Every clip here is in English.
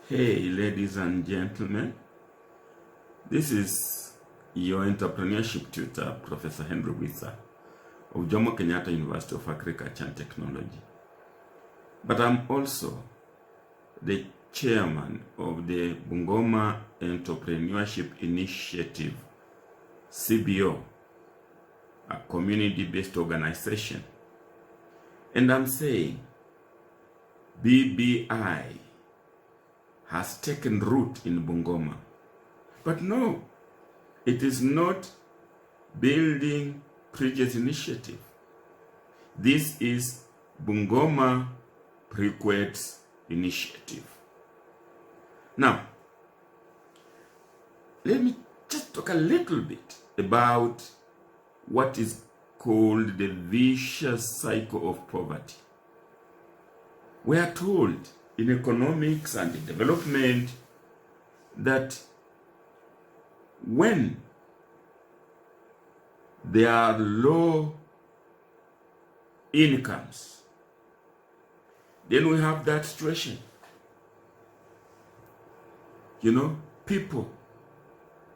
Hey, ladies and gentlemen, this is your entrepreneurship tutor, Professor Henry Wither of Jomo Kenyatta University of Agriculture and Technology. But I'm also the chairman of the BUNGOMA Entrepreneurship Initiative, CBO, a community-based organization. And I'm saying BBI has taken root in Bungoma. But no, it is not building previous initiative. This is Bungoma Prequets Initiative. Now, let me just talk a little bit about what is called the vicious cycle of poverty. We are told in economics and in development that when there are low incomes, then we have that situation. People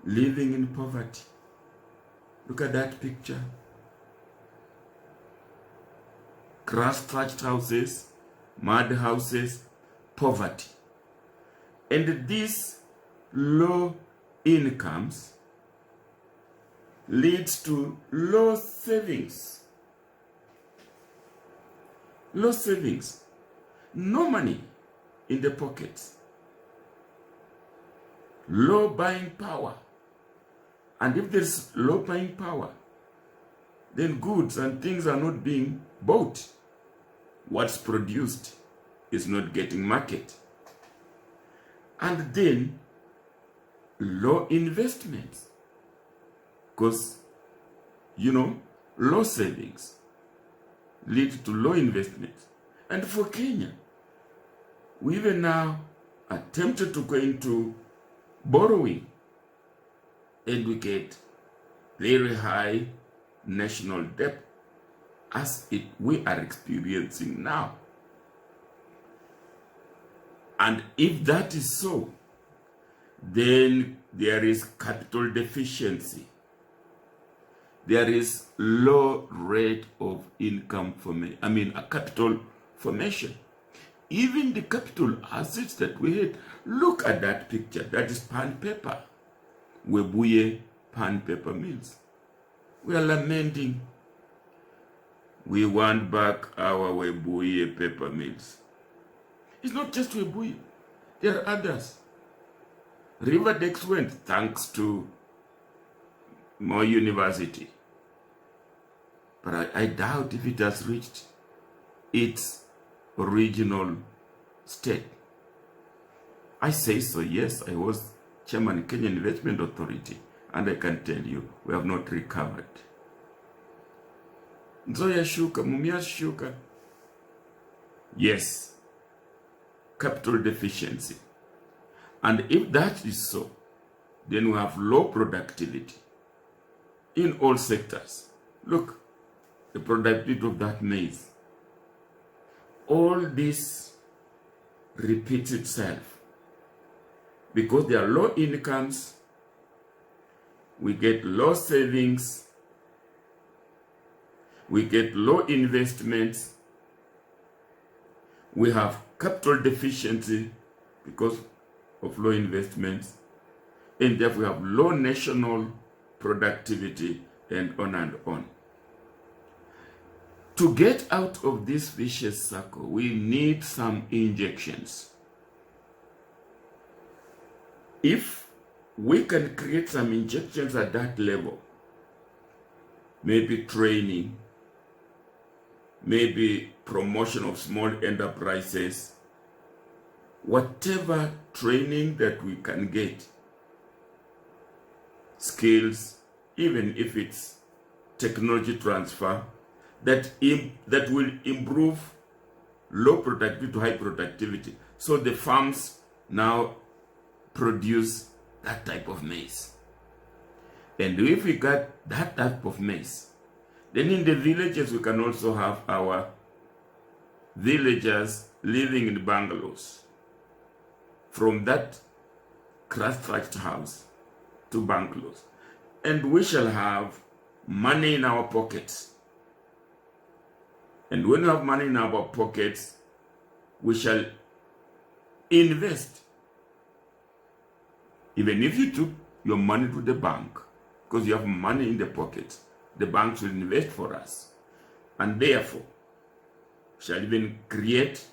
living in poverty. Look at that picture. Grass-thatched houses, mud houses, poverty. And these low incomes leads to low savings. Low savings. No money in the pockets. Low buying power. And if there's low buying power, then goods and things are not being bought. What's produced is not getting market. And then low investments. Because, low savings lead to low investments. And for Kenya, we even now attempted to go into borrowing, and we get very high national debt as we are experiencing now. And if that is so, then there is capital deficiency. There is low rate of income formation. A capital formation. Even the capital assets that we had, look at that picture. That is pan paper. Webuye pan paper mills. We are lamenting. We want back our Webuye paper mills. It's not just Webuye. There are others. Riverdex went thanks to Moi University. But I doubt if it has reached its original state. I say so, yes, I was chairman of Kenya Investment Authority, and I can tell you, we have not recovered. Nzoya shuka, mumia shuka. Yes, capital deficiency. And if that is so, then we have low productivity in all sectors. Look, the productivity of that maize. All this repeats itself. Because there are low incomes, we get low savings, we get low investments, we have capital deficiency because of low investments, and therefore we have low national productivity, and on. To get out of this vicious circle, we need some injections. If we can create some injections at that level, maybe training, maybe promotion of small enterprises, whatever training that we can get, skills, even if it's technology transfer, that will improve low productivity to high productivity. So the farms now produce that type of maize. And if we got that type of maize, then in the villages we can also have our villagers living in bungalows, from that crash-thatched house to bungalows. And we shall have money in our pockets. And when we have money in our pockets, we shall invest. Even if you took your money to the bank, because you have money in the pocket, the bank should invest for us. And therefore, shall even create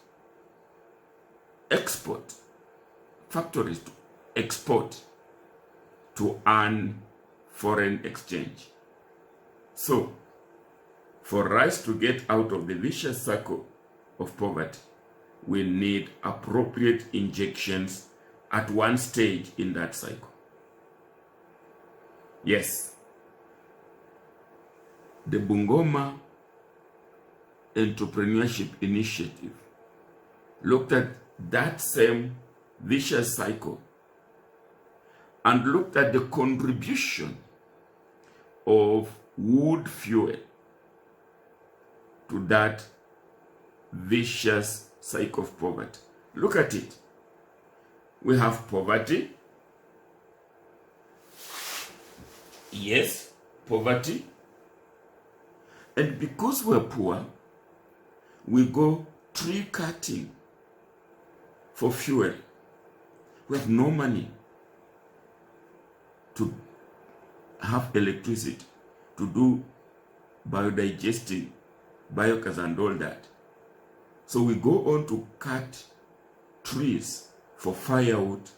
export factories to export to earn foreign exchange. So, for us to get out of the vicious circle of poverty, we need appropriate injections at one stage in that cycle. Yes, the Bungoma Entrepreneurship Initiative looked at that same vicious cycle and looked at the contribution of wood fuel to that vicious cycle of poverty. Look at it. We have poverty. Yes, poverty. And because we're poor, we go tree cutting for fuel. We have no money to have electricity, to do biodigesting, biogas and all that. So we go on to cut trees for firewood,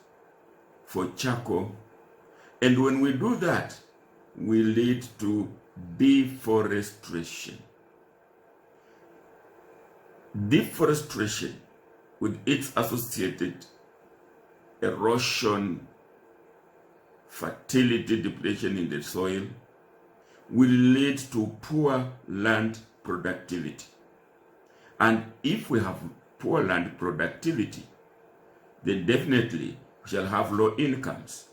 for charcoal. And when we do that, we lead to deforestation. Deforestation, with its associated erosion, fertility depletion in the soil, will lead to poor land productivity. And if we have poor land productivity, then definitely we shall have low incomes.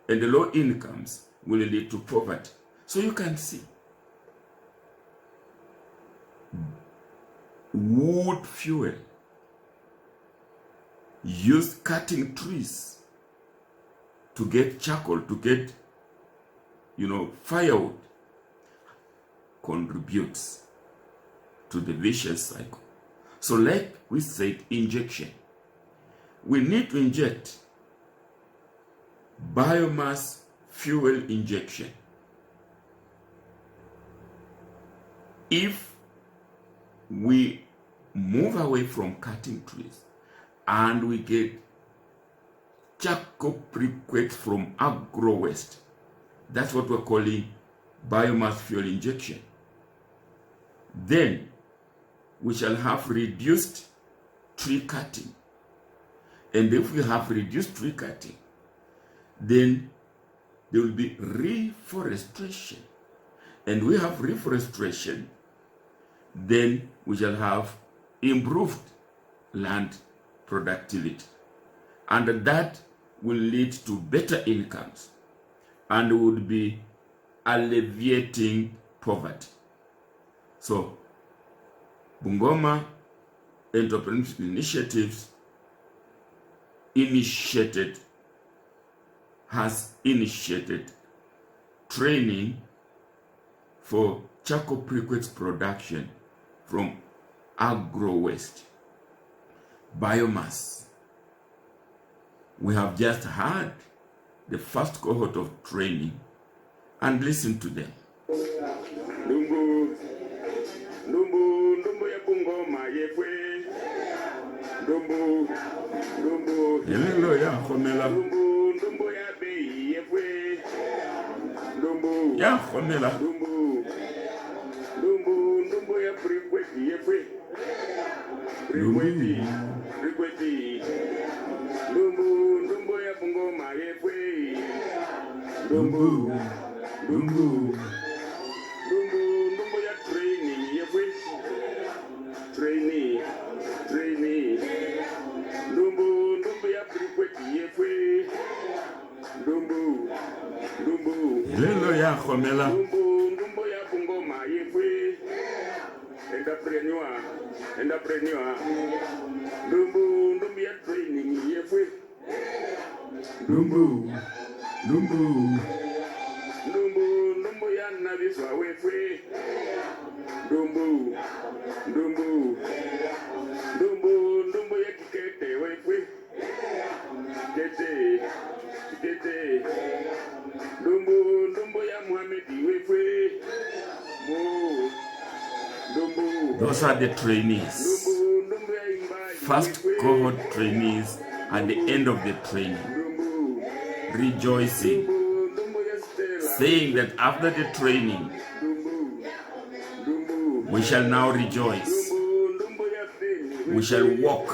And the low incomes will lead to poverty. So you can see, wood fuel used cutting trees to get charcoal, to get, firewood, contributes to the vicious cycle. So like we said, injection. We need to inject biomass fuel injection. If we move away from cutting trees and we get charcoal briquettes from agro waste, that's what we're calling biomass fuel injection, then we shall have reduced tree cutting. And if we have reduced tree cutting, then there will be reforestation. And we have reforestation, then we shall have improved land productivity. And that will lead to better incomes and would be alleviating poverty. So, Bungoma Entrepreneurship Initiatives has initiated training for charcoal briquettes production from agro waste, biomass. We have just had the first cohort of training and listen to them. Ndumbu ya Bungoma yefwe. Ndumbu ya khomela. Ndumbu ya bei yefwe. Ndumbu ya khomela. Ndumbu ya briquette yefwe. Briquette. Ndumbu ya Bungoma yefwe. Ndumbu ya training yefwe. Training. Ndumbu ya briquette yefwe. Ndumbu. Lelo ya khomela. Ndumbu ya Bungoma yefwe. entrepreneur. Dumbu ya training yefwe. Dumbu ya nabiswa wefwe. Dumbu ya kikete wefwe. Kete. Dumbu ya Muhammadi wefwe. Those are the trainees. First cohort trainees at the end of the training, rejoicing, saying that after the training, we shall now rejoice. We shall walk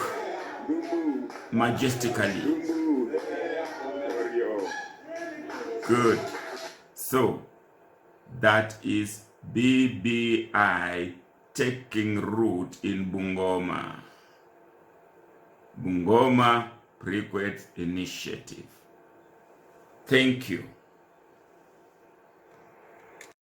majestically. Good. So, that is BBI taking root in Bungoma. Bungoma Prequet Initiative. Thank you.